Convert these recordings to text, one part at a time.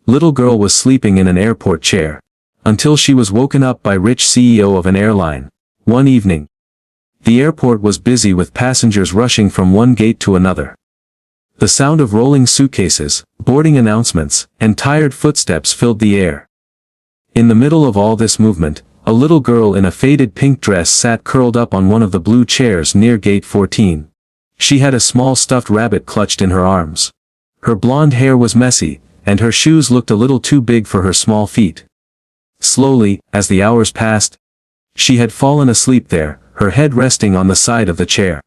Little girl was sleeping in an airport chair. Until she was woken up by rich CEO of an airline. One evening. The airport was busy with passengers rushing from one gate to another. The sound of rolling suitcases, boarding announcements, and tired footsteps filled the air. In the middle of all this movement, a little girl in a faded pink dress sat curled up on one of the blue chairs near gate 14. She had a small stuffed rabbit clutched in her arms. Her blonde hair was messy, and her shoes looked a little too big for her small feet. Slowly, as the hours passed, she had fallen asleep there, her head resting on the side of the chair.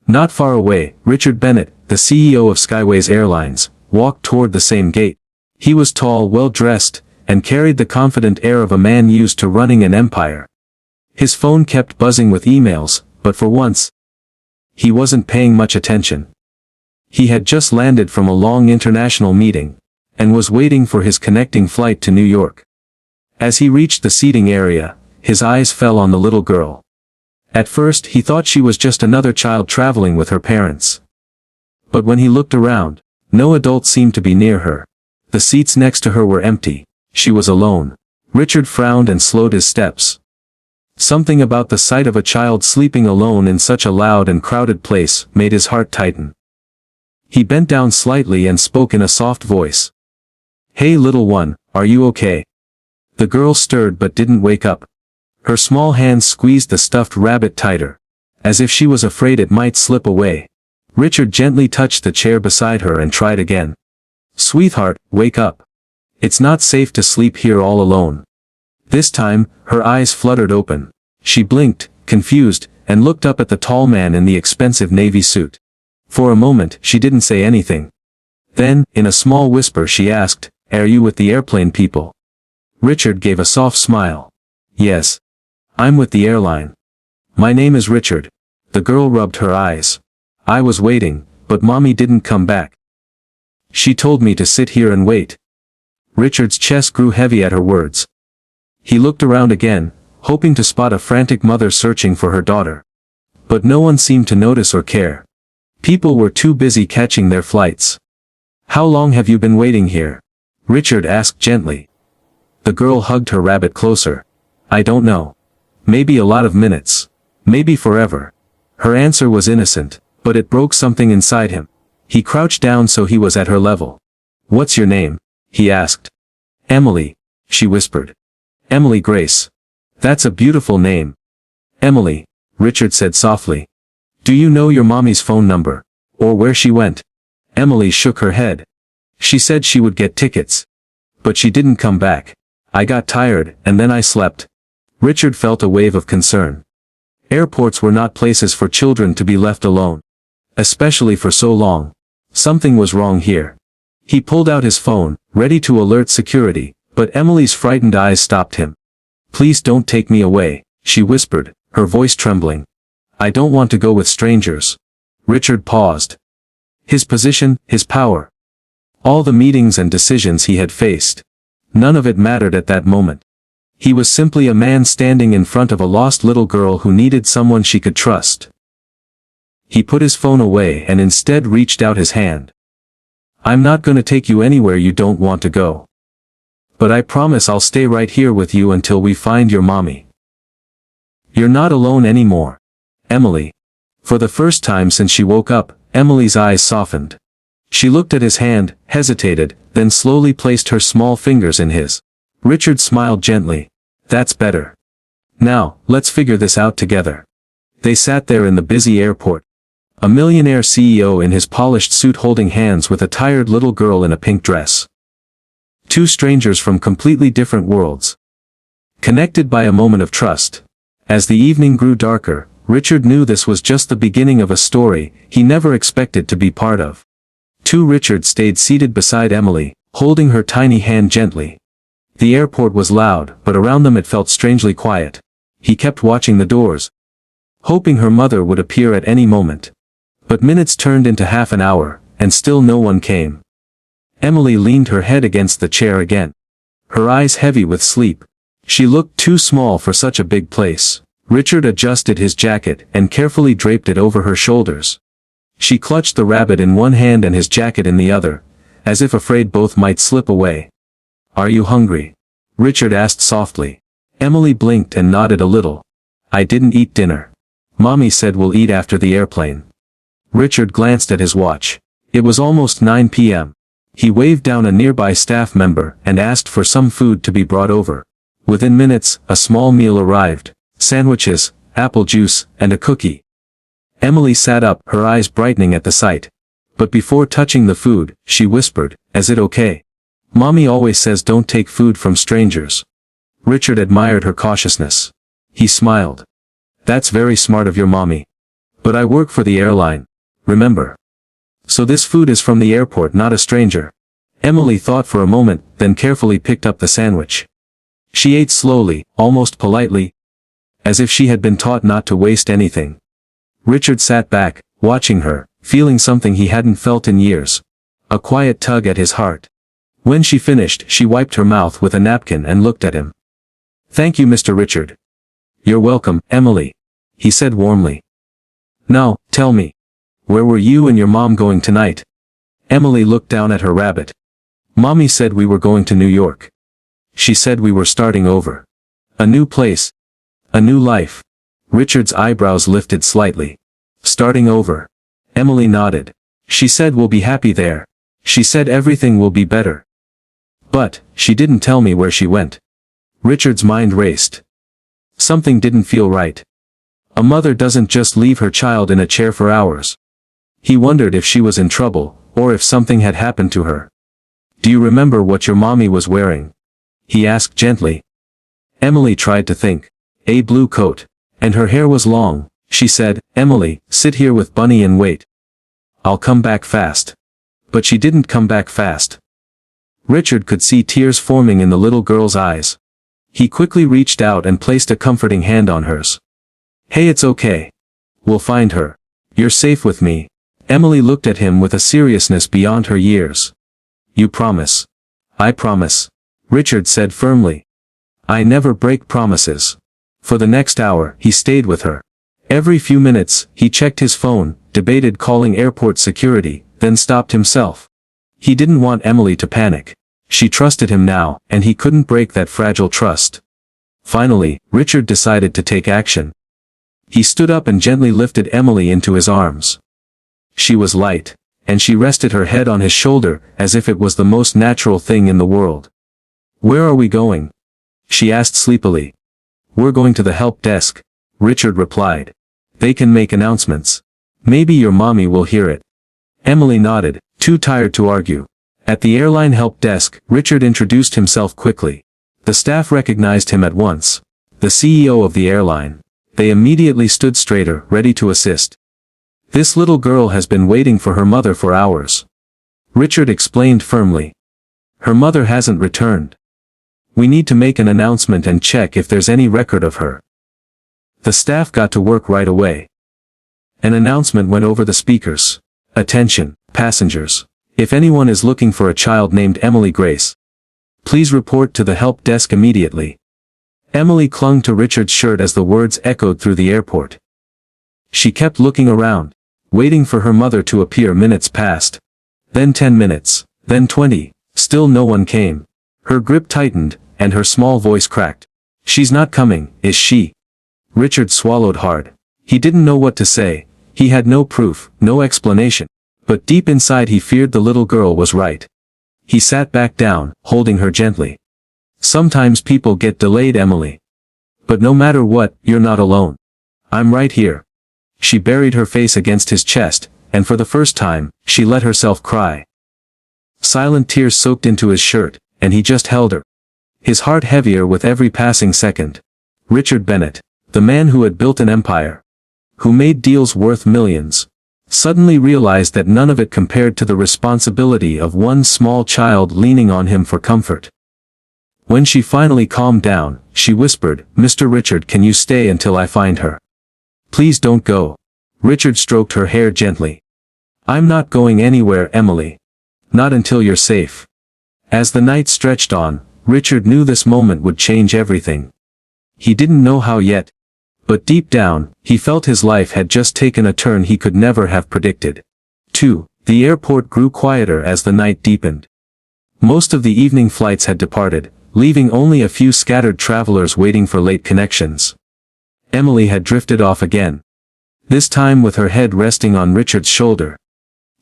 Not far away, Richard Bennett, the CEO of Skyways Airlines, walked toward the same gate. He was tall, well-dressed, and carried the confident air of a man used to running an empire. His phone kept buzzing with emails, but for once, he wasn't paying much attention. He had just landed from a long international meeting, and was waiting for his connecting flight to New York. As he reached the seating area, his eyes fell on the little girl. At first he thought she was just another child traveling with her parents. But when he looked around, no adult seemed to be near her. The seats next to her were empty. She was alone. Richard frowned and slowed his steps. Something about the sight of a child sleeping alone in such a loud and crowded place made his heart tighten. He bent down slightly and spoke in a soft voice. "Hey little one, are you okay?" The girl stirred but didn't wake up. Her small hands squeezed the stuffed rabbit tighter, as if she was afraid it might slip away. Richard gently touched the chair beside her and tried again. "Sweetheart, wake up. It's not safe to sleep here all alone." This time, her eyes fluttered open. She blinked, confused, and looked up at the tall man in the expensive navy suit. For a moment, she didn't say anything. Then, in a small whisper she asked, "Are you with the airplane people?" Richard gave a soft smile. "Yes. I'm with the airline. My name is Richard." The girl rubbed her eyes. "I was waiting, but Mommy didn't come back. She told me to sit here and wait." Richard's chest grew heavy at her words. He looked around again, hoping to spot a frantic mother searching for her daughter. But no one seemed to notice or care. People were too busy catching their flights. "How long have you been waiting here?" Richard asked gently. The girl hugged her rabbit closer. "I don't know. Maybe a lot of minutes. Maybe forever." Her answer was innocent, but it broke something inside him. He crouched down so he was at her level. "What's your name?" he asked. "Emily," she whispered. "Emily Grace. That's a beautiful name." "Emily," Richard said softly. "Do you know your mommy's phone number? Or where she went?" Emily shook her head. "She said she would get tickets. But she didn't come back. I got tired, and then I slept." Richard felt a wave of concern. Airports were not places for children to be left alone. Especially for so long. Something was wrong here. He pulled out his phone, ready to alert security, but Emily's frightened eyes stopped him. "Please don't take me away," she whispered, her voice trembling. "I don't want to go with strangers." Richard paused. His position, his power. All the meetings and decisions he had faced. None of it mattered at that moment. He was simply a man standing in front of a lost little girl who needed someone she could trust. He put his phone away and instead reached out his hand. "I'm not gonna take you anywhere you don't want to go. But I promise I'll stay right here with you until we find your mommy. You're not alone anymore, Emily." For the first time since she woke up, Emily's eyes softened. She looked at his hand, hesitated, then slowly placed her small fingers in his. Richard smiled gently. "That's better. Now, let's figure this out together." They sat there in the busy airport. A millionaire CEO in his polished suit holding hands with a tired little girl in a pink dress. Two strangers from completely different worlds. Connected by a moment of trust. As the evening grew darker, Richard knew this was just the beginning of a story he never expected to be part of. Richard stayed seated beside Emily, holding her tiny hand gently. The airport was loud, but around them it felt strangely quiet. He kept watching the doors, hoping her mother would appear at any moment. But minutes turned into half an hour, and still no one came. Emily leaned her head against the chair again. Her eyes heavy with sleep. She looked too small for such a big place. Richard adjusted his jacket and carefully draped it over her shoulders. She clutched the rabbit in one hand and his jacket in the other, as if afraid both might slip away. Are you hungry? Richard asked softly. Emily blinked and nodded a little. I didn't eat dinner. Mommy said we'll eat after the airplane. Richard glanced at his watch. It was almost 9 p.m. He waved down a nearby staff member and asked for some food to be brought over. Within minutes, a small meal arrived. Sandwiches, apple juice, and a cookie. Emily sat up, her eyes brightening at the sight. But before touching the food, she whispered, "Is it okay? Mommy always says don't take food from strangers." Richard admired her cautiousness. He smiled. That's very smart of your mommy. But I work for the airline. Remember? So this food is from the airport, not a stranger. Emily thought for a moment, then carefully picked up the sandwich. She ate slowly, almost politely, as if she had been taught not to waste anything. Richard sat back, watching her, feeling something he hadn't felt in years. A quiet tug at his heart. When she finished, she wiped her mouth with a napkin and looked at him. Thank you, Mr. Richard. You're welcome, Emily, he said warmly. Now, tell me, where were you and your mom going tonight? Emily looked down at her rabbit. Mommy said we were going to New York. She said we were starting over. A new place. A new life. Richard's eyebrows lifted slightly. Starting over. Emily nodded. She said we'll be happy there. She said everything will be better. But, she didn't tell me where she went. Richard's mind raced. Something didn't feel right. A mother doesn't just leave her child in a chair for hours. He wondered if she was in trouble, or if something had happened to her. Do you remember what your mommy was wearing? He asked gently. Emily tried to think. A blue coat. And her hair was long. She said, Emily, sit here with Bunny and wait. I'll come back fast. But she didn't come back fast. Richard could see tears forming in the little girl's eyes. He quickly reached out and placed a comforting hand on hers. Hey, it's okay. We'll find her. You're safe with me. Emily looked at him with a seriousness beyond her years. You promise? I promise, Richard said firmly. I never break promises. For the next hour, he stayed with her. Every few minutes, he checked his phone, debated calling airport security, then stopped himself. He didn't want Emily to panic. She trusted him now, and he couldn't break that fragile trust. Finally, Richard decided to take action. He stood up and gently lifted Emily into his arms. She was light, and she rested her head on his shoulder, as if it was the most natural thing in the world. Where are we going? She asked sleepily. We're going to the help desk, Richard replied. They can make announcements. Maybe your mommy will hear it. Emily nodded, too tired to argue. At the airline help desk, Richard introduced himself quickly. The staff recognized him at once. The CEO of the airline. They immediately stood straighter, ready to assist. This little girl has been waiting for her mother for hours. Richard explained firmly. Her mother hasn't returned. We need to make an announcement and check if there's any record of her. The staff got to work right away. An announcement went over the speakers. Attention, passengers. If anyone is looking for a child named Emily Grace, please report to the help desk immediately. Emily clung to Richard's shirt as the words echoed through the airport. She kept looking around, waiting for her mother to appear. Minutes passed. Then 10 minutes, then 20, still no one came. Her grip tightened, and her small voice cracked. She's not coming, is she? Richard swallowed hard. He didn't know what to say. He had no proof, no explanation. But deep inside he feared the little girl was right. He sat back down, holding her gently. Sometimes people get delayed, Emily. But no matter what, you're not alone. I'm right here. She buried her face against his chest, and for the first time, she let herself cry. Silent tears soaked into his shirt, and he just held her. His heart heavier with every passing second. Richard Bennett, the man who had built an empire, who made deals worth millions, suddenly realized that none of it compared to the responsibility of one small child leaning on him for comfort. When she finally calmed down, she whispered, Mr. Richard, can you stay until I find her? Please don't go. Richard stroked her hair gently. I'm not going anywhere, Emily. Not until you're safe. As the night stretched on, Richard knew this moment would change everything. He didn't know how yet. But deep down, he felt his life had just taken a turn he could never have predicted. 2. The airport grew quieter as the night deepened. Most of the evening flights had departed, leaving only a few scattered travelers waiting for late connections. Emily had drifted off again. This time with her head resting on Richard's shoulder.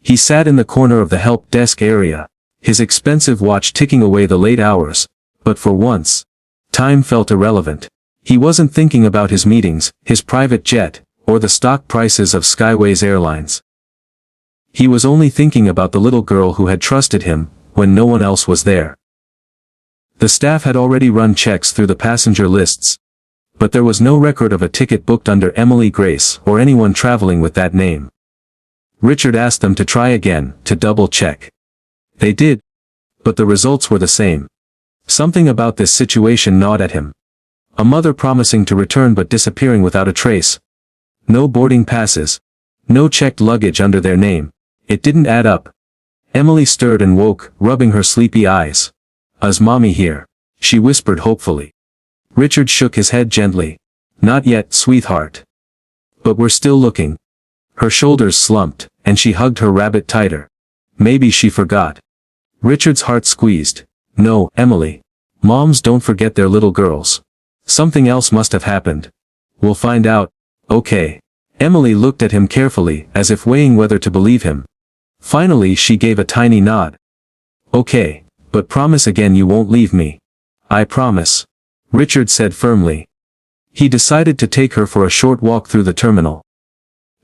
He sat in the corner of the help desk area, his expensive watch ticking away the late hours, but for once, time felt irrelevant. He wasn't thinking about his meetings, his private jet, or the stock prices of Skyways Airlines. He was only thinking about the little girl who had trusted him, when no one else was there. The staff had already run checks through the passenger lists, but there was no record of a ticket booked under Emily Grace or anyone traveling with that name. Richard asked them to try again, to double-check. They did, but the results were the same. Something about this situation gnawed at him. A mother promising to return but disappearing without a trace. No boarding passes. No checked luggage under their name. It didn't add up. Emily stirred and woke, rubbing her sleepy eyes. "Is Mommy here?" she whispered hopefully. Richard shook his head gently. "Not yet, sweetheart. But we're still looking." Her shoulders slumped, and she hugged her rabbit tighter. Maybe she forgot. Richard's heart squeezed. "No, Emily. Moms don't forget their little girls. Something else must have happened. We'll find out, okay?" Emily looked at him carefully, as if weighing whether to believe him. Finally she gave a tiny nod. "Okay, but promise again you won't leave me." "I promise," Richard said firmly. He decided to take her for a short walk through the terminal.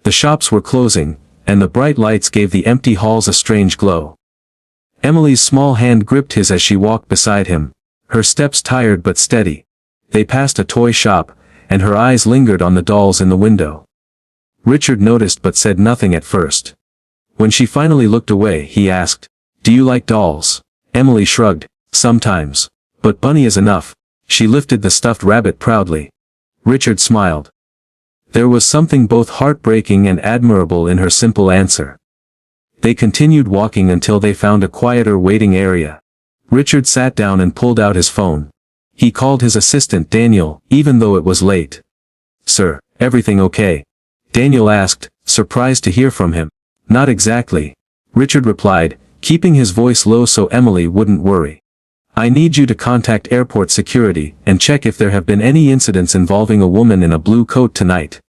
The shops were closing, and the bright lights gave the empty halls a strange glow. Emily's small hand gripped his as she walked beside him, her steps tired but steady. They passed a toy shop, and her eyes lingered on the dolls in the window. Richard noticed but said nothing at first. When she finally looked away, he asked, "Do you like dolls?" Emily shrugged. "Sometimes. But Bunny is enough." She lifted the stuffed rabbit proudly. Richard smiled. There was something both heartbreaking and admirable in her simple answer. They continued walking until they found a quieter waiting area. Richard sat down and pulled out his phone. He called his assistant Daniel, even though it was late. "Sir, everything okay?" Daniel asked, surprised to hear from him. "Not exactly," Richard replied, keeping his voice low so Emily wouldn't worry. "I need you to contact airport security and check if there have been any incidents involving a woman in a blue coat tonight.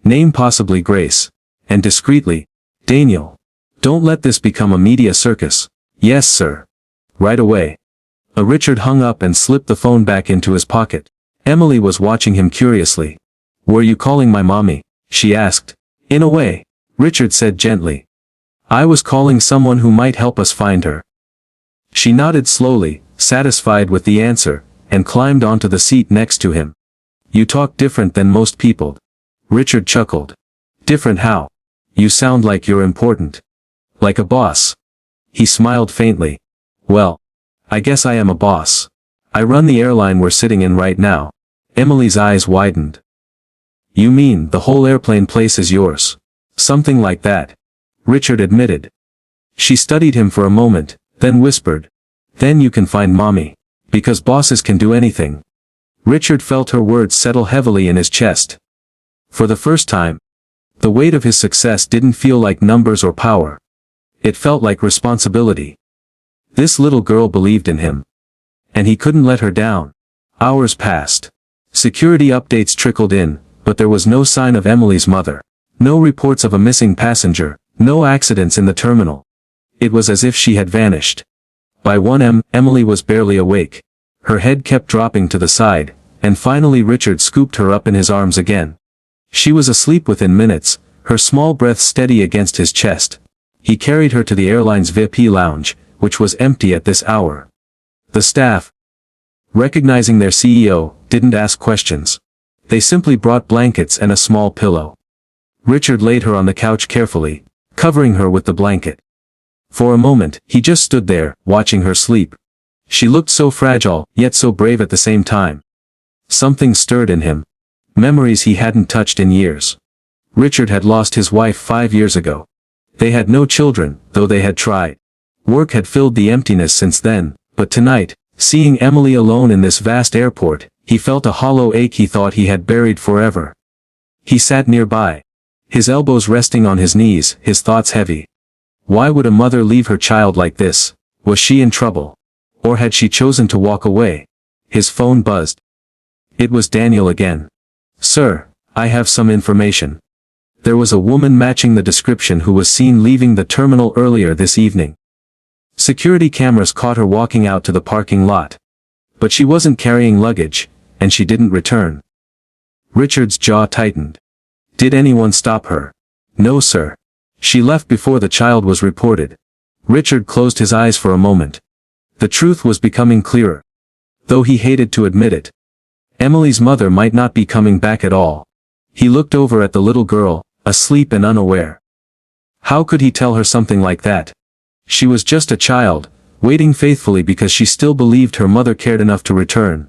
Name possibly Grace. And discreetly, Daniel. Don't let this become a media circus." "Yes, sir." "Right away." Richard hung up and slipped the phone back into his pocket. Emily was watching him curiously. "Were you calling my mommy?" she asked. "In a way," Richard said gently. "I was calling someone who might help us find her." She nodded slowly, satisfied with the answer, and climbed onto the seat next to him. "You talk different than most people." Richard chuckled. "Different how?" "You sound like you're important. Like a boss." He smiled faintly. "Well, I guess I am a boss. I run the airline we're sitting in right now." Emily's eyes widened. "You mean the whole airplane place is yours?" "Something like that," Richard admitted. She studied him for a moment, then whispered, "Then you can find Mommy. Because bosses can do anything." Richard felt her words settle heavily in his chest. For the first time, the weight of his success didn't feel like numbers or power. It felt like responsibility. This little girl believed in him. And he couldn't let her down. Hours passed. Security updates trickled in, but there was no sign of Emily's mother. No reports of a missing passenger, no accidents in the terminal. It was as if she had vanished. By 1 a.m., Emily was barely awake. Her head kept dropping to the side, and finally Richard scooped her up in his arms again. She was asleep within minutes, her small breath steady against his chest. He carried her to the airline's VIP lounge, which was empty at this hour. The staff, recognizing their CEO, didn't ask questions. They simply brought blankets and a small pillow. Richard laid her on the couch carefully, covering her with the blanket. For a moment, he just stood there, watching her sleep. She looked so fragile, yet so brave at the same time. Something stirred in him. Memories he hadn't touched in years. Richard had lost his wife 5 years ago. They had no children, though they had tried. Work had filled the emptiness since then, but tonight, seeing Emily alone in this vast airport, he felt a hollow ache he thought he had buried forever. He sat nearby, his elbows resting on his knees, his thoughts heavy. Why would a mother leave her child like this, Was she in trouble? Or had she chosen to walk away? His phone buzzed. It was Daniel again. Sir, I have some information. There was a woman matching the description who was seen leaving the terminal earlier this evening. Security cameras caught her walking out to the parking lot. But she wasn't carrying luggage, and she didn't return. Richard's jaw tightened. Did anyone stop her? No, sir. She left before the child was reported. Richard closed his eyes for a moment. The truth was becoming clearer. Though he hated to admit it. Emily's mother might not be coming back at all. He looked over at the little girl, asleep and unaware. How could he tell her something like that? She was just a child, waiting faithfully because she still believed her mother cared enough to return.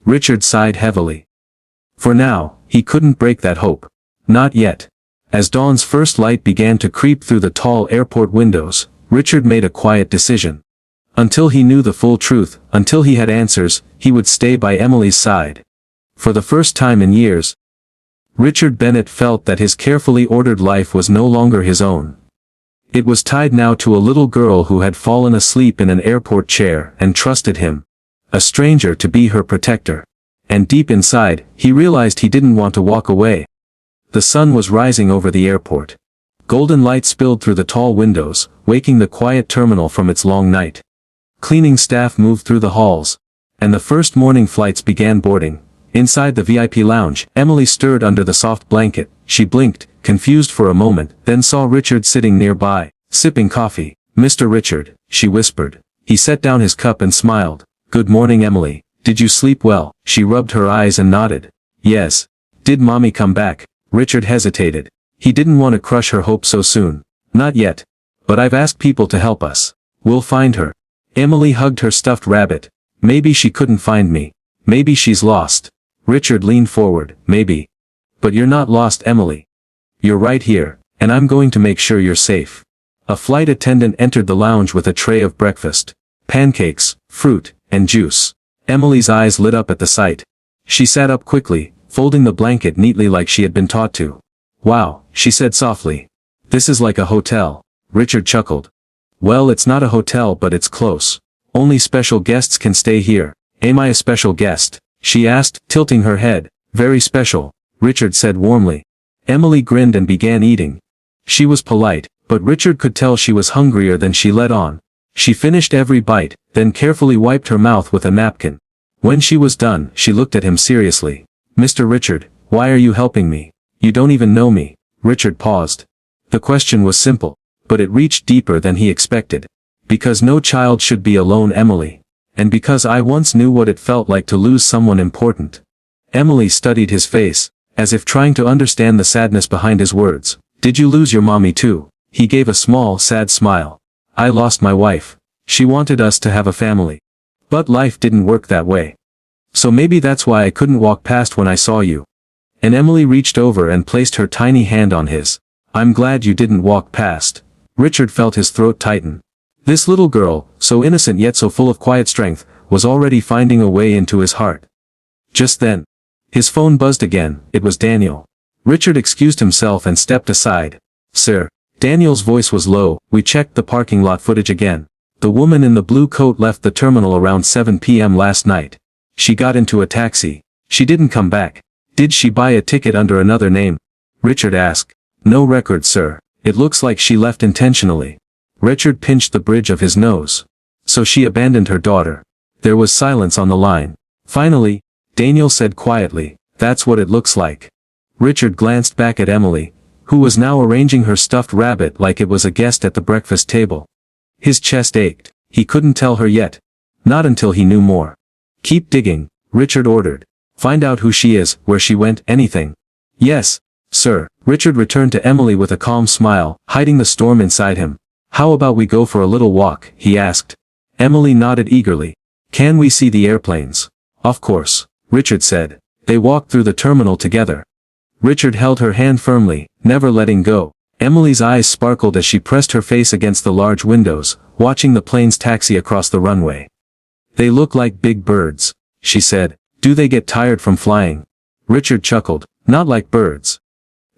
Richard sighed heavily. For now, he couldn't break that hope. Not yet. As dawn's first light began to creep through the tall airport windows, Richard made a quiet decision. Until he knew the full truth, until he had answers, he would stay by Emily's side. For the first time in years, Richard Bennett felt that his carefully ordered life was no longer his own. It was tied now to a little girl who had fallen asleep in an airport chair and trusted him. A stranger to be her protector. And deep inside, he realized he didn't want to walk away. The sun was rising over the airport. Golden light spilled through the tall windows, waking the quiet terminal from its long night. Cleaning staff moved through the halls, and the first morning flights began boarding. Inside the VIP lounge, Emily stirred under the soft blanket. She blinked, confused for a moment, then saw Richard sitting nearby, sipping coffee. Mr. Richard, she whispered. He set down his cup and smiled. Good morning, Emily. Did you sleep well? She rubbed her eyes and nodded. Yes. Did Mommy come back? Richard hesitated. He didn't want to crush her hope so soon. Not yet. But I've asked people to help us. We'll find her. Emily hugged her stuffed rabbit. Maybe she couldn't find me. Maybe she's lost. Richard leaned forward. Maybe. But you're not lost, Emily. You're right here, and I'm going to make sure you're safe. A flight attendant entered the lounge with a tray of breakfast. Pancakes, fruit, and juice. Emily's eyes lit up at the sight. She sat up quickly, folding the blanket neatly like she had been taught to. Wow, she said softly. This is like a hotel. Richard chuckled. Well, it's not a hotel, but it's close. Only special guests can stay here. Am I a special guest? She asked, tilting her head. Very special, Richard said warmly. Emily grinned and began eating. She was polite, but Richard could tell she was hungrier than she let on. She finished every bite, then carefully wiped her mouth with a napkin. When she was done, she looked at him seriously. Mr. Richard, why are you helping me? You don't even know me. Richard paused. The question was simple, but it reached deeper than he expected. Because no child should be alone, Emily. And because I once knew what it felt like to lose someone important. Emily studied his face, as if trying to understand the sadness behind his words. Did you lose your mommy too? He gave a small, sad smile. I lost my wife. She wanted us to have a family. But life didn't work that way. So maybe that's why I couldn't walk past when I saw you. And Emily reached over and placed her tiny hand on his. I'm glad you didn't walk past. Richard felt his throat tighten. This little girl, so innocent yet so full of quiet strength, was already finding a way into his heart. Just then, his phone buzzed again. It was Daniel. Richard excused himself and stepped aside. Sir. Daniel's voice was low. We checked the parking lot footage again. The woman in the blue coat left the terminal around 7 p.m. last night. She got into a taxi. She didn't come back. Did she buy a ticket under another name? Richard asked. No record, sir. It looks like she left intentionally. Richard pinched the bridge of his nose. So she abandoned her daughter. There was silence on the line. Finally, Daniel said quietly, that's what it looks like. Richard glanced back at Emily, who was now arranging her stuffed rabbit like it was a guest at the breakfast table. His chest ached. He couldn't tell her yet. Not until he knew more. Keep digging, Richard ordered. Find out who she is, where she went, anything. Yes, sir. Richard returned to Emily with a calm smile, hiding the storm inside him. How about we go for a little walk, he asked. Emily nodded eagerly. Can we see the airplanes? Of course, Richard said. They walked through the terminal together. Richard held her hand firmly, never letting go. Emily's eyes sparkled as she pressed her face against the large windows, watching the planes taxi across the runway. They look like big birds, she said. Do they get tired from flying? Richard chuckled. Not like birds.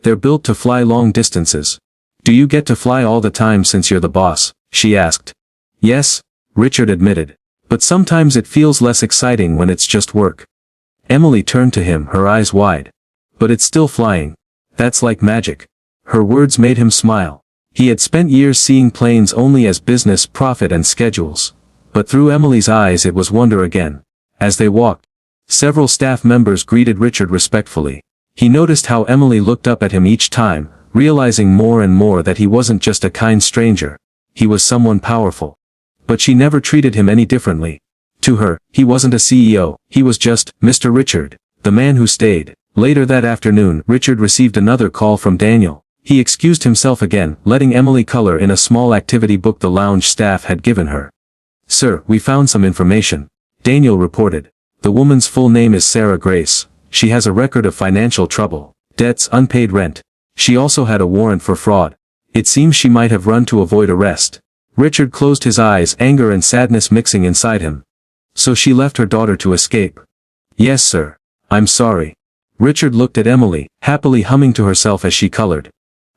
They're built to fly long distances. Do you get to fly all the time since you're the boss? She asked. Yes, Richard admitted. But sometimes it feels less exciting when it's just work. Emily turned to him, her eyes wide. But it's still flying. That's like magic. Her words made him smile. He had spent years seeing planes only as business, profit and schedules. But through Emily's eyes it was wonder again. As they walked, several staff members greeted Richard respectfully. He noticed how Emily looked up at him each time, realizing more and more that he wasn't just a kind stranger. He was someone powerful. But she never treated him any differently. To her, he wasn't a CEO, he was just Mr. Richard, the man who stayed. Later that afternoon, Richard received another call from Daniel. He excused himself again, letting Emily color in a small activity book the lounge staff had given her. "Sir, we found some information," Daniel reported. "The woman's full name is Sarah Grace. She has a record of financial trouble, debts, unpaid rent. She also had a warrant for fraud. It seems she might have run to avoid arrest." Richard closed his eyes, anger and sadness mixing inside him. "So she left her daughter to escape?" "Yes, sir. I'm sorry." Richard looked at Emily, happily humming to herself as she colored.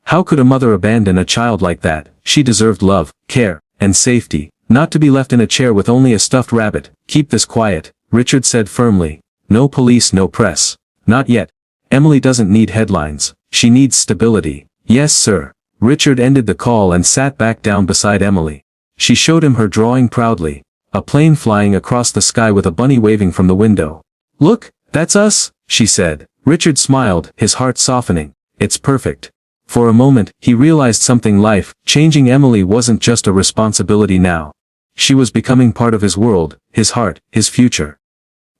How could a mother abandon a child like that? She deserved love, care, and safety, not to be left in a chair with only a stuffed rabbit. "Keep this quiet," Richard said firmly. "No police, no press. Not yet. Emily doesn't need headlines. She needs stability." "Yes, sir." Richard ended the call and sat back down beside Emily. She showed him her drawing proudly. A plane flying across the sky with a bunny waving from the window. "Look, that's us," she said. Richard smiled, his heart softening. "It's perfect." For a moment, he realized something: life-changing Emily wasn't just a responsibility now. She was becoming part of his world, his heart, his future.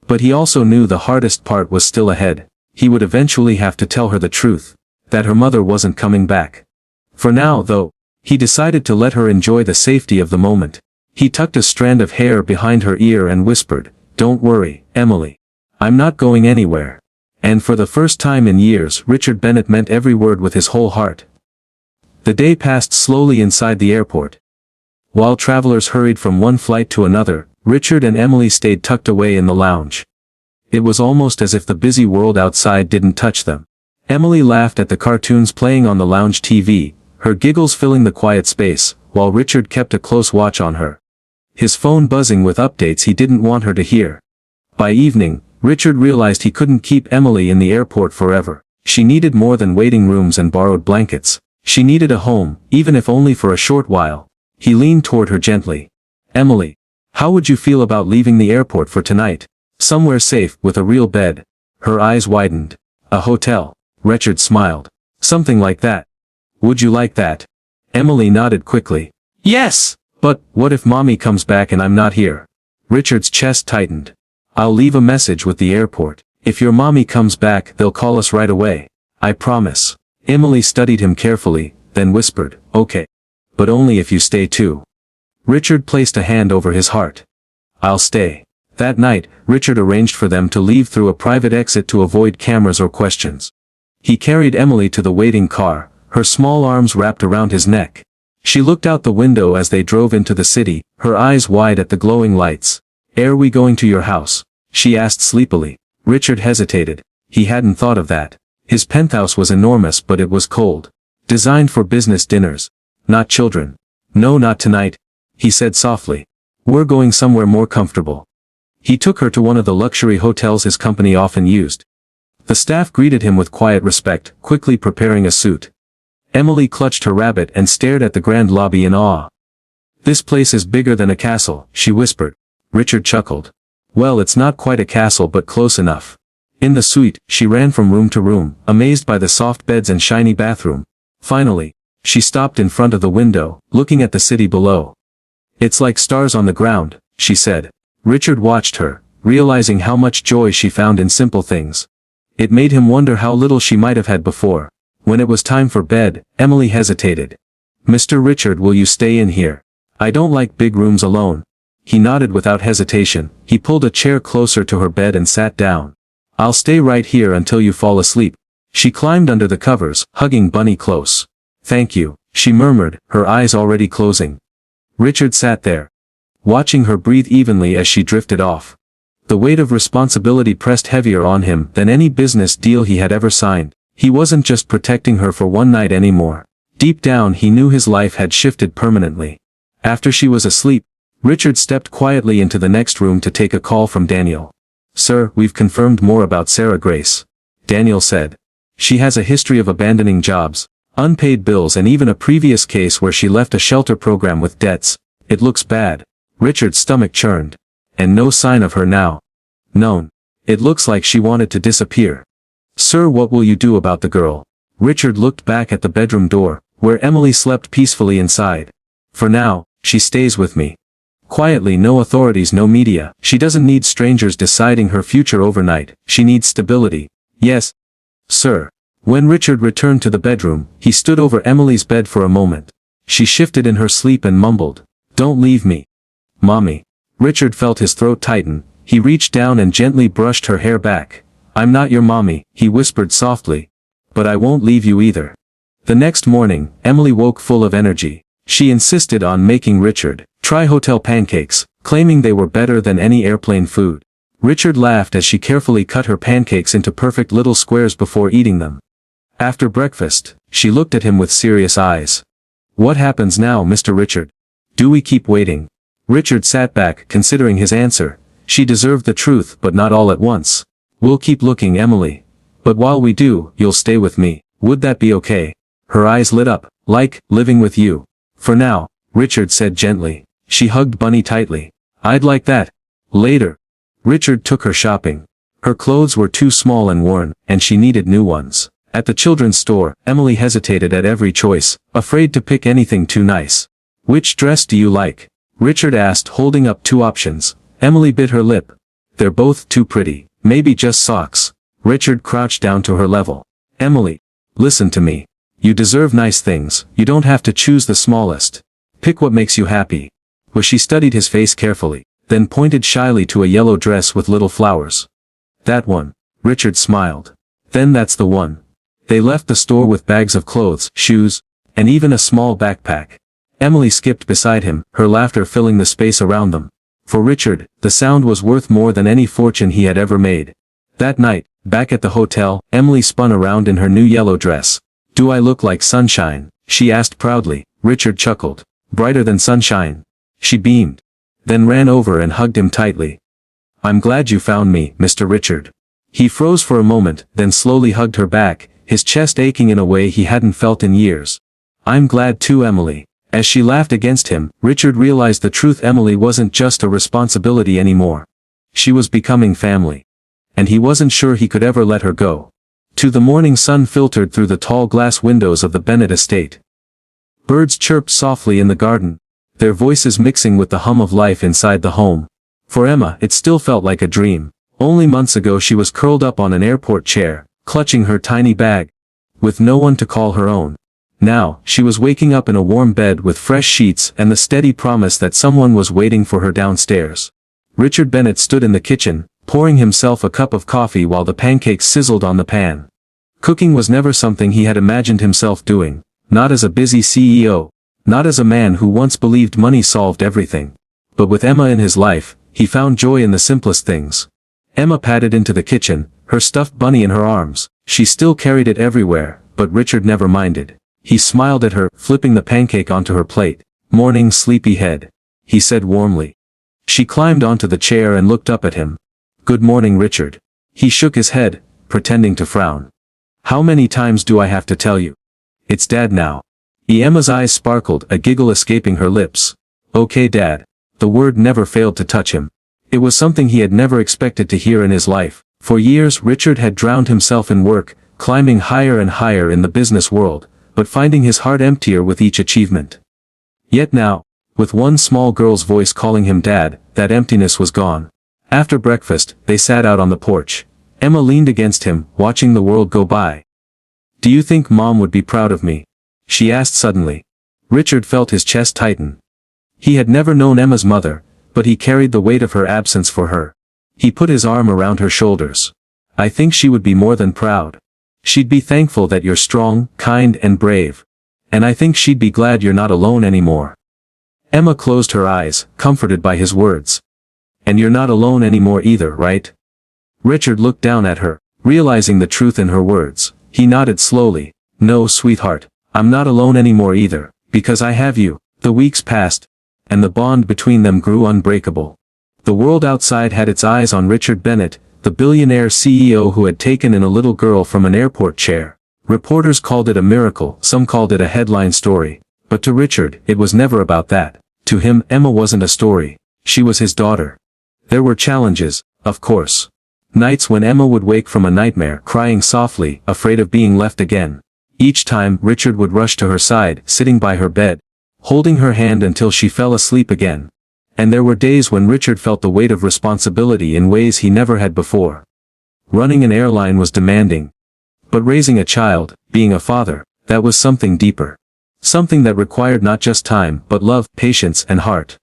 But he also knew the hardest part was still ahead. He would eventually have to tell her the truth. That her mother wasn't coming back. For now, though, he decided to let her enjoy the safety of the moment. He tucked a strand of hair behind her ear and whispered, "Don't worry, Emily. I'm not going anywhere." And for the first time in years, Richard Bennett meant every word with his whole heart. The day passed slowly inside the airport. While travelers hurried from one flight to another, Richard and Emily stayed tucked away in the lounge. It was almost as if the busy world outside didn't touch them. Emily laughed at the cartoons playing on the lounge TV, her giggles filling the quiet space, while Richard kept a close watch on her. His phone buzzing with updates he didn't want her to hear. By evening, Richard realized he couldn't keep Emily in the airport forever. She needed more than waiting rooms and borrowed blankets. She needed a home, even if only for a short while. He leaned toward her gently. "Emily, how would you feel about leaving the airport for tonight? Somewhere safe, with a real bed?" Her eyes widened. "A hotel." Richard smiled. "Something like that. Would you like that?" Emily nodded quickly. "Yes! But, what if mommy comes back and I'm not here?" Richard's chest tightened. "I'll leave a message with the airport. If your mommy comes back, they'll call us right away. I promise." Emily studied him carefully, then whispered, "Okay. But only if you stay too." Richard placed a hand over his heart. "I'll stay." That night, Richard arranged for them to leave through a private exit to avoid cameras or questions. He carried Emily to the waiting car, her small arms wrapped around his neck. She looked out the window as they drove into the city, her eyes wide at the glowing lights. "Are we going to your house?" she asked sleepily. Richard hesitated. He hadn't thought of that. His penthouse was enormous, but it was cold. Designed for business dinners. Not children. "No, not tonight," he said softly. "We're going somewhere more comfortable." He took her to one of the luxury hotels his company often used. The staff greeted him with quiet respect, quickly preparing a suit. Emily clutched her rabbit and stared at the grand lobby in awe. "This place is bigger than a castle," she whispered. Richard chuckled. "Well, it's not quite a castle, but close enough." In the suite, she ran from room to room, amazed by the soft beds and shiny bathroom. Finally, she stopped in front of the window, looking at the city below. "It's like stars on the ground," she said. Richard watched her, realizing how much joy she found in simple things. It made him wonder how little she might have had before. When it was time for bed, Emily hesitated. "Mr. Richard, will you stay in here? I don't like big rooms alone." He nodded without hesitation. He pulled a chair closer to her bed and sat down. "I'll stay right here until you fall asleep." She climbed under the covers, hugging Bunny close. "Thank you," she murmured, her eyes already closing. Richard sat there, watching her breathe evenly as she drifted off. The weight of responsibility pressed heavier on him than any business deal he had ever signed. He wasn't just protecting her for one night anymore. Deep down he knew his life had shifted permanently. After she was asleep, Richard stepped quietly into the next room to take a call from Daniel. "Sir, we've confirmed more about Sarah Grace," Daniel said. "She has a history of abandoning jobs, unpaid bills, and even a previous case where she left a shelter program with debts. It looks bad." Richard's stomach churned. "And no sign of her now?" "None. It looks like she wanted to disappear." "Sir, what will you do about the girl?" Richard looked back at the bedroom door, where Emily slept peacefully inside. "For now, she stays with me. Quietly, no authorities, no media. She doesn't need strangers deciding her future overnight. She needs stability." "Yes, sir." When Richard returned to the bedroom, he stood over Emily's bed for a moment. She shifted in her sleep and mumbled, "Don't leave me, Mommy." Richard felt his throat tighten. He reached down and gently brushed her hair back. "I'm not your mommy," he whispered softly. "But I won't leave you either." The next morning, Emily woke full of energy. She insisted on making Richard try hotel pancakes, claiming they were better than any airplane food. Richard laughed as she carefully cut her pancakes into perfect little squares before eating them. After breakfast, she looked at him with serious eyes. "What happens now, Mr. Richard? Do we keep waiting?" Richard sat back, considering his answer. She deserved the truth, but not all at once. "We'll keep looking, Emily. But while we do, you'll stay with me. Would that be okay?" Her eyes lit up. "Like, living with you." "For now," Richard said gently. She hugged Bunny tightly. "I'd like that. Later." Richard took her shopping. Her clothes were too small and worn, and she needed new ones. At the children's store, Emily hesitated at every choice, afraid to pick anything too nice. "Which dress do you like?" Richard asked, holding up two options. Emily bit her lip. "They're both too pretty. Maybe just socks." Richard crouched down to her level. "Emily, listen to me. You deserve nice things. You don't have to choose the smallest. Pick what makes you happy." Well, she studied his face carefully, then pointed shyly to a yellow dress with little flowers. "That one." Richard smiled. "Then that's the one." They left the store with bags of clothes, shoes, and even a small backpack. Emily skipped beside him, her laughter filling the space around them. For Richard, the sound was worth more than any fortune he had ever made. That night, back at the hotel, Emily spun around in her new yellow dress. "Do I look like sunshine?" she asked proudly. Richard chuckled. "Brighter than sunshine." She beamed. Then ran over and hugged him tightly. "I'm glad you found me, Mr. Richard." He froze for a moment, then slowly hugged her back, his chest aching in a way he hadn't felt in years. "I'm glad too, Emily." As she laughed against him, Richard realized the truth. Emily wasn't just a responsibility anymore. She was becoming family. And he wasn't sure he could ever let her go. The morning sun filtered through the tall glass windows of the Bennett estate. Birds chirped softly in the garden, their voices mixing with the hum of life inside the home. For Emma, it still felt like a dream. Only months ago she was curled up on an airport chair, clutching her tiny bag, with no one to call her own. Now, she was waking up in a warm bed with fresh sheets and the steady promise that someone was waiting for her downstairs. Richard Bennett stood in the kitchen, pouring himself a cup of coffee while the pancakes sizzled on the pan. Cooking was never something he had imagined himself doing, not as a busy CEO, not as a man who once believed money solved everything. But with Emma in his life, he found joy in the simplest things. Emma padded into the kitchen, her stuffed bunny in her arms. She still carried it everywhere, but Richard never minded. He smiled at her, flipping the pancake onto her plate. "Morning, sleepyhead," he said warmly. She climbed onto the chair and looked up at him. "Good morning, Richard." He shook his head, pretending to frown. "How many times do I have to tell you? It's Dad now." Emma's eyes sparkled, a giggle escaping her lips. "Okay, Dad." The word never failed to touch him. It was something he had never expected to hear in his life. For years Richard had drowned himself in work, climbing higher and higher in the business world, but finding his heart emptier with each achievement. Yet now, with one small girl's voice calling him Dad, that emptiness was gone. After breakfast, they sat out on the porch. Emma leaned against him, watching the world go by. "Do you think Mom would be proud of me?" she asked suddenly. Richard felt his chest tighten. He had never known Emma's mother, but he carried the weight of her absence for her. He put his arm around her shoulders. "I think she would be more than proud. She'd be thankful that you're strong, kind and brave. And I think she'd be glad you're not alone anymore." Emma closed her eyes, comforted by his words. "And you're not alone anymore either, right?" Richard looked down at her, realizing the truth in her words. He nodded slowly. "No, sweetheart, I'm not alone anymore either, because I have you." The weeks passed. and the bond between them grew unbreakable. The world outside had its eyes on Richard Bennett, the billionaire CEO who had taken in a little girl from an airport chair. Reporters called it a miracle, some called it a headline story. But to Richard, it was never about that. To him, Emma wasn't a story. She was his daughter. There were challenges, of course. Nights when Emma would wake from a nightmare crying softly, afraid of being left again. Each time, Richard would rush to her side, sitting by her bed, holding her hand until she fell asleep again. And there were days when Richard felt the weight of responsibility in ways he never had before. Running an airline was demanding. But raising a child, being a father, that was something deeper. Something that required not just time, but love, patience, and heart.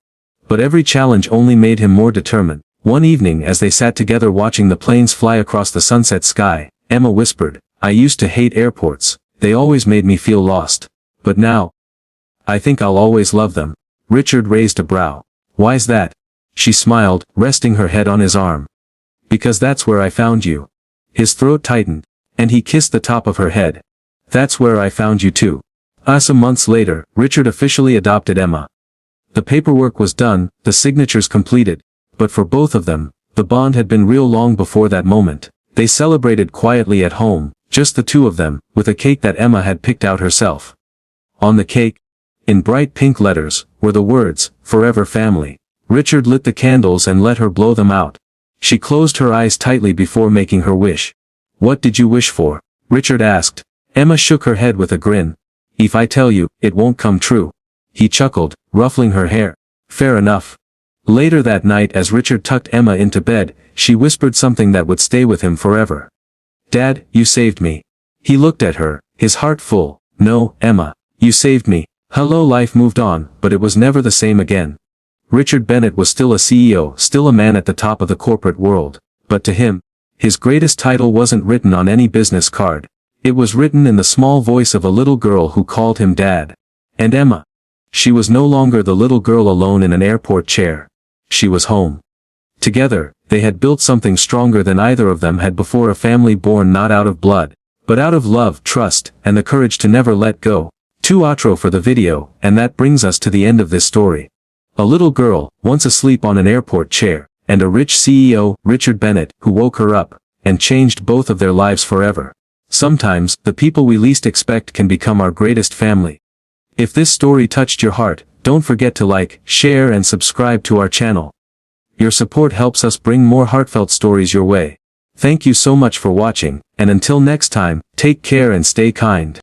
But every challenge only made him more determined. One evening as they sat together watching the planes fly across the sunset sky, Emma whispered, "I used to hate airports, they always made me feel lost. But now, I think I'll always love them." Richard raised a brow. "Why's that?" She smiled, resting her head on his arm. "Because that's where I found you." His throat tightened, and he kissed the top of her head. "That's where I found you too." Some months later, Richard officially adopted Emma. The paperwork was done, the signatures completed. But for both of them, the bond had been real long before that moment. They celebrated quietly at home, just the two of them, with a cake that Emma had picked out herself. On the cake, in bright pink letters, were the words, "Forever Family." Richard lit the candles and let her blow them out. She closed her eyes tightly before making her wish. "What did you wish for?" Richard asked. Emma shook her head with a grin. "If I tell you, it won't come true." He chuckled, ruffling her hair. "Fair enough." Later that night as Richard tucked Emma into bed, she whispered something that would stay with him forever. "Dad, you saved me." He looked at her, his heart full. "No, Emma, you saved me." Hello, life moved on, but it was never the same again. Richard Bennett was still a CEO, still a man at the top of the corporate world. But to him, his greatest title wasn't written on any business card. It was written in the small voice of a little girl who called him Dad. And Emma. She was no longer the little girl alone in an airport chair. She was home. Together, they had built something stronger than either of them had before, a family born not out of blood, but out of love, trust, and the courage to never let go. To outro for the video, and that brings us to the end of this story. A little girl, once asleep on an airport chair, and a rich CEO, Richard Bennett, who woke her up, and changed both of their lives forever. Sometimes, the people we least expect can become our greatest family. If this story touched your heart, don't forget to like, share and subscribe to our channel. Your support helps us bring more heartfelt stories your way. Thank you so much for watching, and until next time, take care and stay kind.